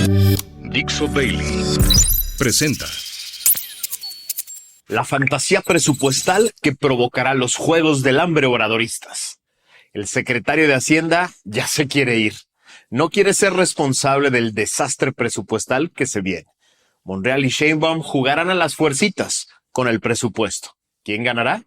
Dixo Daily presenta la fantasía presupuestal que provocará los Juegos del Hambre obradoristas. El secretario de Hacienda ya se quiere ir. No quiere ser responsable del desastre presupuestal que se viene. Monreal y Sheinbaum jugarán a las fuercitas con el presupuesto. ¿Quién ganará?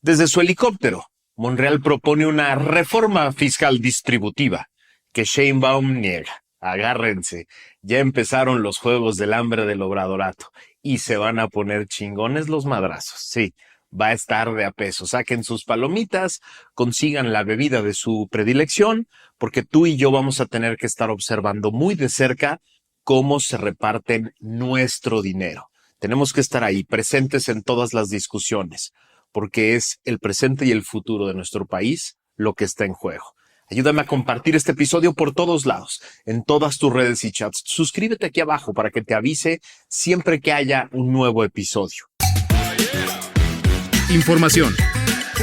Desde su helicóptero, Monreal propone una reforma fiscal distributiva que Sheinbaum niega. Agárrense, ya empezaron los Juegos del Hambre del Obradorato y se van a poner chingones los madrazos. Sí, va a estar de a peso. Saquen sus palomitas, consigan la bebida de su predilección, porque tú y yo vamos a tener que estar observando muy de cerca cómo se reparten nuestro dinero. Tenemos que estar ahí, presentes en todas las discusiones, porque es el presente y el futuro de nuestro país lo que está en juego. Ayúdame a compartir este episodio por todos lados, en todas tus redes y chats. Suscríbete aquí abajo para que te avise siempre que haya un nuevo episodio. Información,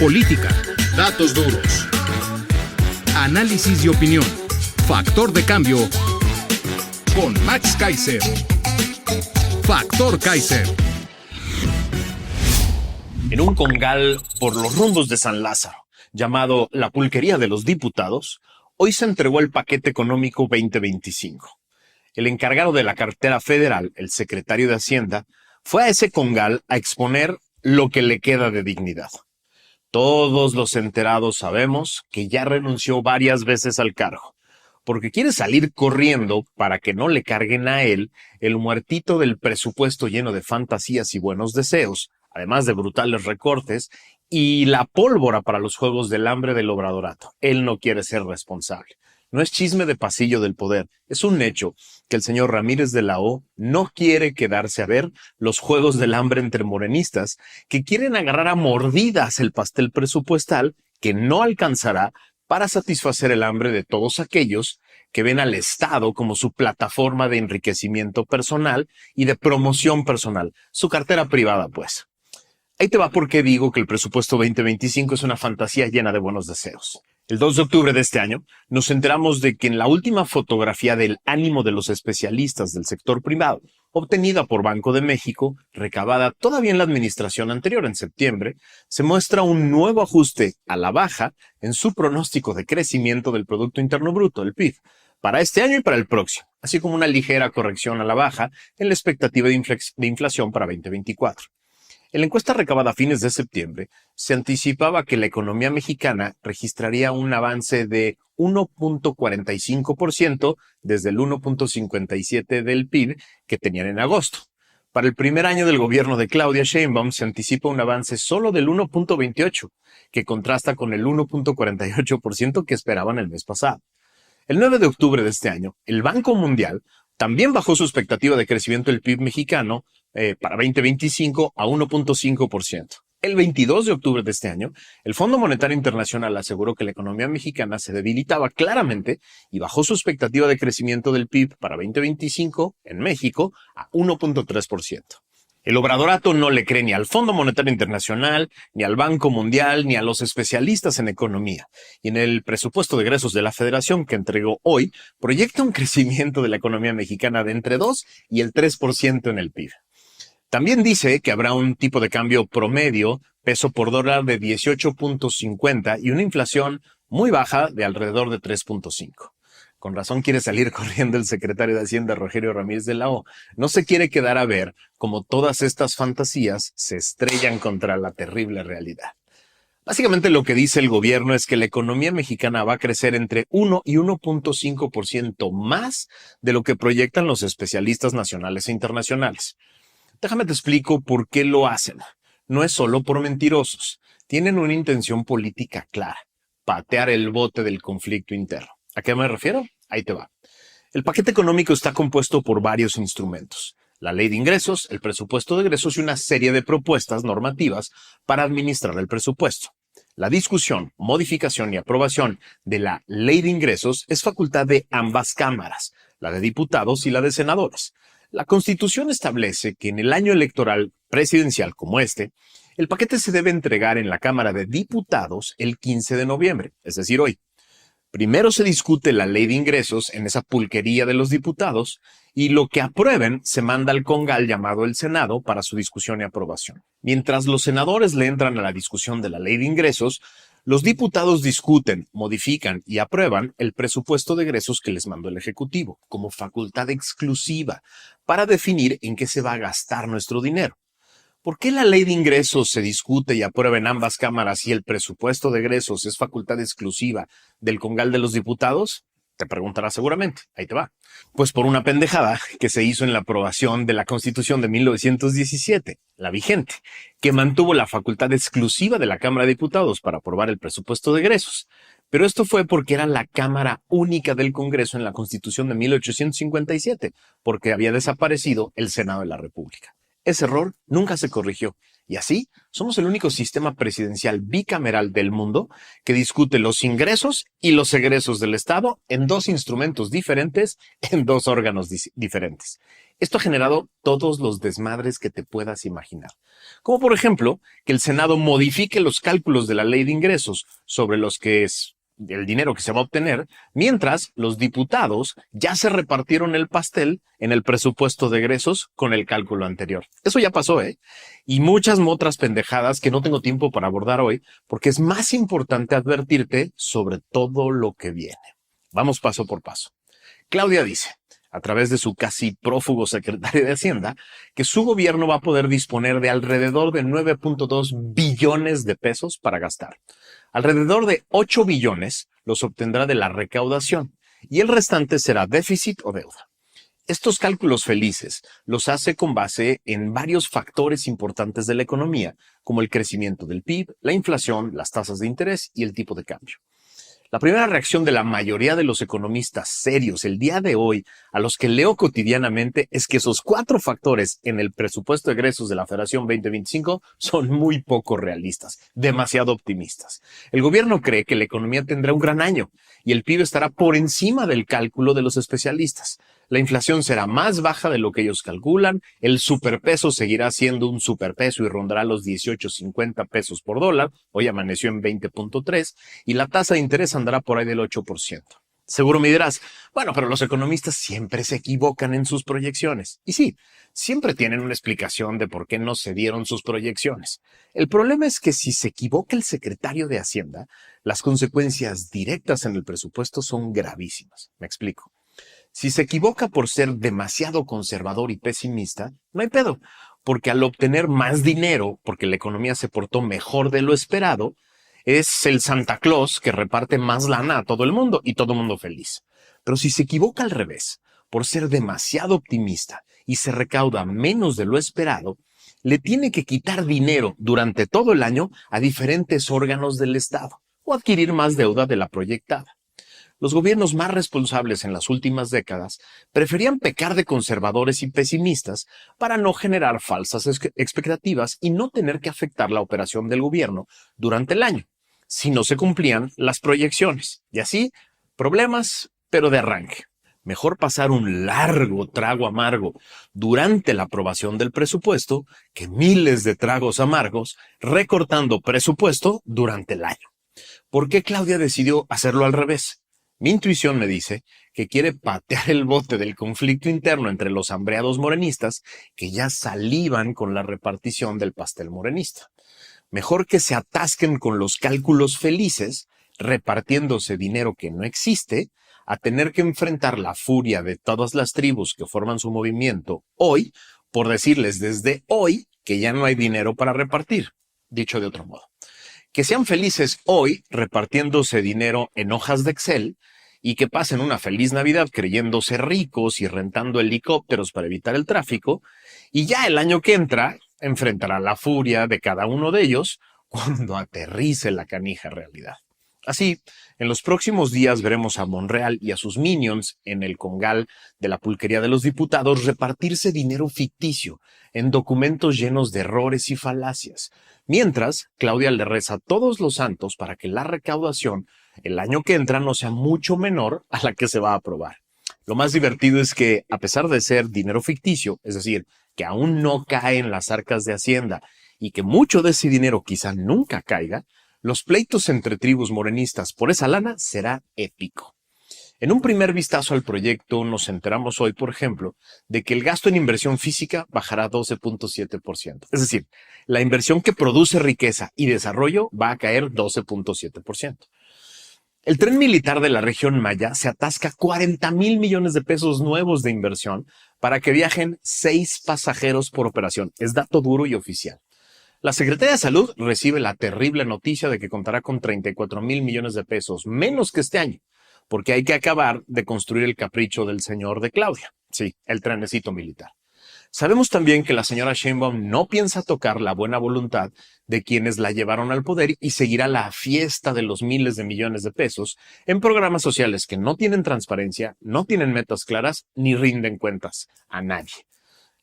política, datos duros, análisis y opinión. Factor de cambio con Max Kaiser. Factor Kaiser. En un congal por los rumbos de San Lázaro, llamado la Pulquería de los Diputados, hoy se entregó el paquete económico 2025. El encargado de la cartera federal, el secretario de Hacienda, fue a ese congal a exponer lo que le queda de dignidad. Todos los enterados sabemos que ya renunció varias veces al cargo, porque quiere salir corriendo para que no le carguen a él el muertito del presupuesto lleno de fantasías y buenos deseos, además de brutales recortes, y la pólvora para los Juegos del Hambre del Obradorato. Él no quiere ser responsable. No es chisme de pasillo del poder. Es un hecho que el señor Ramírez de la O no quiere quedarse a ver los Juegos del Hambre entre morenistas que quieren agarrar a mordidas el pastel presupuestal que no alcanzará para satisfacer el hambre de todos aquellos que ven al Estado como su plataforma de enriquecimiento personal y de promoción personal, su cartera privada, pues. Ahí te va por qué digo que el presupuesto 2025 es una fantasía llena de buenos deseos. El 2 de octubre de este año nos enteramos de que en la última fotografía del ánimo de los especialistas del sector privado, obtenida por Banco de México, recabada todavía en la administración anterior en septiembre, se muestra un nuevo ajuste a la baja en su pronóstico de crecimiento del Producto Interno Bruto, el PIB, para este año y para el próximo, así como una ligera corrección a la baja en la expectativa de inflación para 2024. En la encuesta recabada a fines de septiembre, se anticipaba que la economía mexicana registraría un avance de 1.45% desde el 1.57% del PIB que tenían en agosto. Para el primer año del gobierno de Claudia Sheinbaum se anticipa un avance solo del 1.28%, que contrasta con el 1.48% que esperaban el mes pasado. El 9 de octubre de este año, el Banco Mundial también bajó su expectativa de crecimiento del PIB mexicano para 2025 a 1.5%. El 22 de octubre de este año, el Fondo Monetario Internacional aseguró que la economía mexicana se debilitaba claramente y bajó su expectativa de crecimiento del PIB para 2025 en México a 1.3%. El obradorato no le cree ni al Fondo Monetario Internacional, ni al Banco Mundial, ni a los especialistas en economía. Y en el presupuesto de egresos de la Federación que entregó hoy, proyecta un crecimiento de la economía mexicana de entre 2 y el 3% en el PIB. También dice que habrá un tipo de cambio promedio, peso por dólar de 18.50 y una inflación muy baja de alrededor de 3.5. Con razón quiere salir corriendo el secretario de Hacienda, Rogelio Ramírez de la O. No se quiere quedar a ver cómo todas estas fantasías se estrellan contra la terrible realidad. Básicamente lo que dice el gobierno es que la economía mexicana va a crecer entre 1 y 1.5% más de lo que proyectan los especialistas nacionales e internacionales. Déjame te explico por qué lo hacen. No es solo por mentirosos. Tienen una intención política clara: patear el bote del conflicto interno. ¿A qué me refiero? Ahí te va. El paquete económico está compuesto por varios instrumentos: la ley de ingresos, el presupuesto de egresos y una serie de propuestas normativas para administrar el presupuesto. La discusión, modificación y aprobación de la ley de ingresos es facultad de ambas cámaras, la de diputados y la de senadores. La Constitución establece que en el año electoral presidencial como este, el paquete se debe entregar en la Cámara de Diputados el 15 de noviembre, es decir, hoy. Primero se discute la ley de ingresos en esa pulquería de los diputados y lo que aprueben se manda al congal llamado el Senado para su discusión y aprobación. Mientras los senadores le entran a la discusión de la ley de ingresos, los diputados discuten, modifican y aprueban el presupuesto de egresos que les mandó el Ejecutivo como facultad exclusiva para definir en qué se va a gastar nuestro dinero. ¿Por qué la ley de ingresos se discute y aprueba en ambas cámaras y el presupuesto de egresos es facultad exclusiva del congal de los diputados? Te preguntarás seguramente. Ahí te va. Pues por una pendejada que se hizo en la aprobación de la Constitución de 1917, la vigente, que mantuvo la facultad exclusiva de la Cámara de Diputados para aprobar el presupuesto de egresos. Pero esto fue porque era la Cámara única del Congreso en la Constitución de 1857, porque había desaparecido el Senado de la República. Ese error nunca se corrigió. Y así, somos el único sistema presidencial bicameral del mundo que discute los ingresos y los egresos del Estado en dos instrumentos diferentes, en dos órganos diferentes. Esto ha generado todos los desmadres que te puedas imaginar. Como por ejemplo, que el Senado modifique los cálculos de la ley de ingresos sobre los que es el dinero que se va a obtener, mientras los diputados ya se repartieron el pastel en el presupuesto de egresos con el cálculo anterior. Eso ya pasó, ¿eh? Y muchas otras pendejadas que no tengo tiempo para abordar hoy, porque es más importante advertirte sobre todo lo que viene. Vamos paso por paso. Claudia dice, a través de su casi prófugo secretario de Hacienda, que su gobierno va a poder disponer de alrededor de 9.2 billones de pesos para gastar. Alrededor de 8 billones los obtendrá de la recaudación y el restante será déficit o deuda. Estos cálculos felices los hace con base en varios factores importantes de la economía, como el crecimiento del PIB, la inflación, las tasas de interés y el tipo de cambio. La primera reacción de la mayoría de los economistas serios el día de hoy, a los que leo cotidianamente, es que esos 4 factores en el presupuesto de egresos de la Federación 2025 son muy poco realistas, demasiado optimistas. El gobierno cree que la economía tendrá un gran año y el PIB estará por encima del cálculo de los especialistas. La inflación será más baja de lo que ellos calculan, el superpeso seguirá siendo un superpeso y rondará los 18.50 pesos por dólar, hoy amaneció en 20.3, y la tasa de interés andará por ahí del 8%. Seguro me dirás, bueno, pero los economistas siempre se equivocan en sus proyecciones. Y sí, siempre tienen una explicación de por qué no se dieron sus proyecciones. El problema es que si se equivoca el secretario de Hacienda, las consecuencias directas en el presupuesto son gravísimas. Me explico. Si se equivoca por ser demasiado conservador y pesimista, no hay pedo, porque al obtener más dinero, porque la economía se portó mejor de lo esperado, es el Santa Claus que reparte más lana a todo el mundo y todo el mundo feliz. Pero si se equivoca al revés, por ser demasiado optimista y se recauda menos de lo esperado, le tiene que quitar dinero durante todo el año a diferentes órganos del Estado o adquirir más deuda de la proyectada. Los gobiernos más responsables en las últimas décadas preferían pecar de conservadores y pesimistas para no generar falsas expectativas y no tener que afectar la operación del gobierno durante el año, si no se cumplían las proyecciones. Y así, problemas, pero de arranque. Mejor pasar un largo trago amargo durante la aprobación del presupuesto que miles de tragos amargos recortando presupuesto durante el año. ¿Por qué Claudia decidió hacerlo al revés? Mi intuición me dice que quiere patear el bote del conflicto interno entre los hambreados morenistas que ya salivan con la repartición del pastel morenista. Mejor que se atasquen con los cálculos felices, repartiéndose dinero que no existe, a tener que enfrentar la furia de todas las tribus que forman su movimiento hoy, por decirles desde hoy que ya no hay dinero para repartir. Dicho de otro modo. Que sean felices hoy repartiéndose dinero en hojas de Excel y que pasen una feliz Navidad creyéndose ricos y rentando helicópteros para evitar el tráfico, y ya el año que entra enfrentará la furia de cada uno de ellos cuando aterrice la canija realidad. Así, en los próximos días veremos a Monreal y a sus minions en el congal de la pulquería de los diputados repartirse dinero ficticio en documentos llenos de errores y falacias, mientras Claudia le reza a todos los santos para que la recaudación el año que entra no sea mucho menor a la que se va a aprobar. Lo más divertido es que, a pesar de ser dinero ficticio, es decir, que aún no cae en las arcas de Hacienda y que mucho de ese dinero quizá nunca caiga, Los pleitos entre tribus morenistas por esa lana será épico. En un primer vistazo al proyecto nos enteramos hoy, por ejemplo, de que el gasto en inversión física bajará 12.7%. Es decir, la inversión que produce riqueza y desarrollo va a caer 12.7%. El tren militar de la región Maya se atasca 40,000 millones de pesos nuevos de inversión para que viajen 6 pasajeros por operación. Es dato duro y oficial. La Secretaría de Salud recibe la terrible noticia de que contará con 34,000 millones de pesos, menos que este año, porque hay que acabar de construir el capricho del señor de Claudia. Sí, el trenecito militar. Sabemos también que la señora Sheinbaum no piensa tocar la buena voluntad de quienes la llevaron al poder y seguirá la fiesta de los miles de millones de pesos en programas sociales que no tienen transparencia, no tienen metas claras ni rinden cuentas a nadie.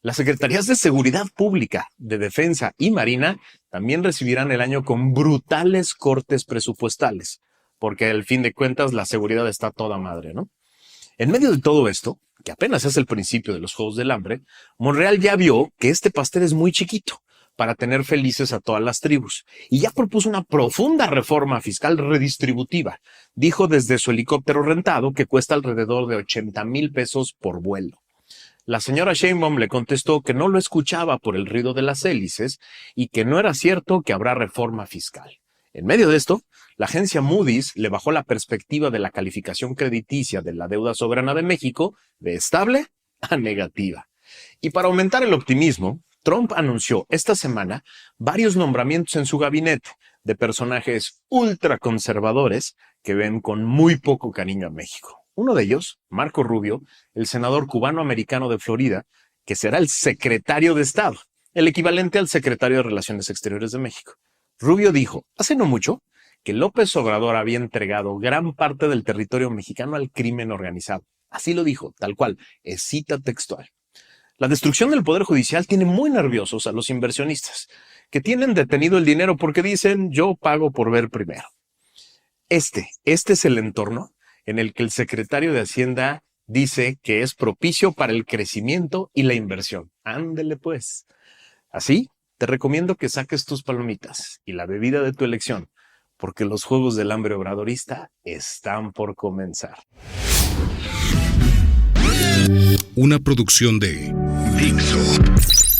Las Secretarías de Seguridad Pública, de Defensa y Marina también recibirán el año con brutales cortes presupuestales, porque al fin de cuentas la seguridad está a toda madre, ¿no? En medio de todo esto, que apenas es el principio de los Juegos del Hambre, Monreal ya vio que este pastel es muy chiquito para tener felices a todas las tribus y ya propuso una profunda reforma fiscal redistributiva. Dijo desde su helicóptero rentado que cuesta alrededor de 80,000 pesos por vuelo. La señora Sheinbaum le contestó que no lo escuchaba por el ruido de las hélices y que no era cierto que habrá reforma fiscal. En medio de esto, la agencia Moody's le bajó la perspectiva de la calificación crediticia de la deuda soberana de México de estable a negativa. Y para aumentar el optimismo, Trump anunció esta semana varios nombramientos en su gabinete de personajes ultraconservadores que ven con muy poco cariño a México. Uno de ellos, Marco Rubio, el senador cubano-americano de Florida, que será el secretario de Estado, el equivalente al secretario de Relaciones Exteriores de México. Rubio dijo, hace no mucho, que López Obrador había entregado gran parte del territorio mexicano al crimen organizado. Así lo dijo, tal cual, es cita textual. La destrucción del Poder Judicial tiene muy nerviosos a los inversionistas, que tienen detenido el dinero porque dicen, yo pago por ver primero. Este es el entorno en el que el secretario de Hacienda dice que es propicio para el crecimiento y la inversión. Ándele pues. Así, te recomiendo que saques tus palomitas y la bebida de tu elección, porque los Juegos del Hambre obradorista están por comenzar. Una producción de Dixo.